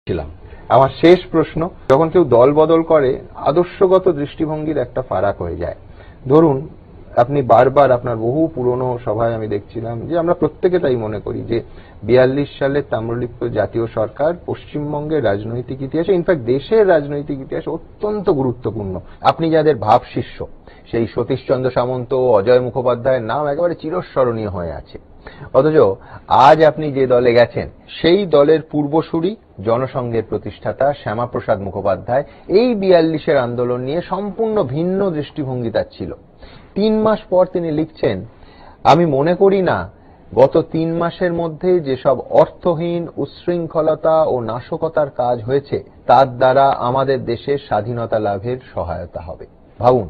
ছিলাম। আমার শেষ প্রশ্ন, যখন কেউ দল বদল করে আদর্শগত দৃষ্টিভঙ্গির একটা ফারাক হয়ে যায়। ধরুন আপনি বারবার আপনার বহু পুরনো সভায় আমি দেখছিলাম যে আমরা প্রত্যেকে তাই মনে করি যে 42 সালে তাম্রলিপ্ত জাতীয় সরকার পশ্চিমবঙ্গের রাজনৈতিক ইতিহাসে, ইনফ্যাক্ট দেশের রাজনৈতিক ইতিহাসে অত্যন্ত গুরুত্বপূর্ণ। আপনি যাদের ভাব শিষ্য, সেই সতীশচন্দ্র সামন্ত, অজয় মুখোপাধ্যায়ের নাম একেবারে চিরস্মরণীয় হয়ে আছে। অথচ আজ আপনি যে দলে গেছেন সেই দলের পূর্বসূরি জনসংঘের প্রতিষ্ঠাতা শ্যামাপ্রসাদ মুখোপাধ্যায় এই 42-এর আন্দোলন নিয়ে সম্পূর্ণ ভিন্ন দৃষ্টিভঙ্গি তার ছিল। 3 মাস পর তিনি লিখছেন, আমি মনে করি না গত 3 মাসের মধ্যে যেসব অর্থহীন উচ্ছৃঙ্খলতা ও নাশকতার কাজ হয়েছে তার দ্বারা আমাদের দেশের স্বাধীনতা লাভের সহায়তা হবে। ভাবুন,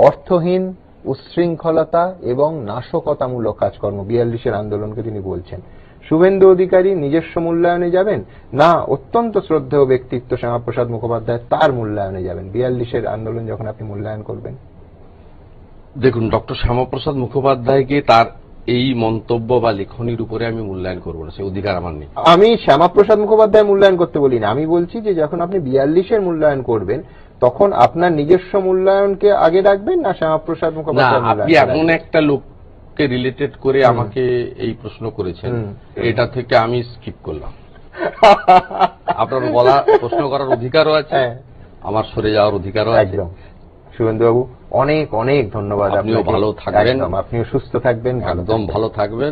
অর্থহীন, উচ্ছৃঙ্খলতা এবং নাশকতামূলক কাজকর্ম 42-এর আন্দোলনকে তিনি বলছেন। শুভেন্দু অধিকারী নিজস্ব মূল্যায়নে যাবেন না অত্যন্ত শ্রদ্ধেয় ব্যক্তিত্ব শ্যামাপ্রসাদ মুখোপাধ্যায় তার মূল্যায়নে যাবেন? 42-এর আন্দোলন যখন আপনি মূল্যায়ন করবেন, দেখুন, ডক্টর শ্যামাপ্রসাদ মুখোপাধ্যায়কে তার এই মন্তব্য বা লেখনির উপরে আমি মূল্যায়ন করবো না, সে অধিকার আমার নেই। আমি শ্যামাপ্রসাদ মুখোপাধ্যায় মূল্যায়ন করতে বলি না, আমি বলছি যে যখন আপনি 42-এর মূল্যায়ন করবেন তখন আপনার নিজস্ব মূল্যায়নকে আগে রাখবেন না শ্যামাপ্রসাদ মুখোপাধ্যায়? আপনি এমন একটা লোককে রিলেটেড করে আমাকে এই প্রশ্ন করেছেন, এটা থেকে আমি স্কিপ করলাম। আপনার বলা, প্রশ্ন করার অধিকারও আছে, আমার সরে যাওয়ার অধিকারও আছে। একদম। শুভেন্দুবাবু, অনেক অনেক ধন্যবাদ। আপনিও ভালো থাকবেন, আপনিও সুস্থ থাকবেন, একদম ভালো থাকবেন।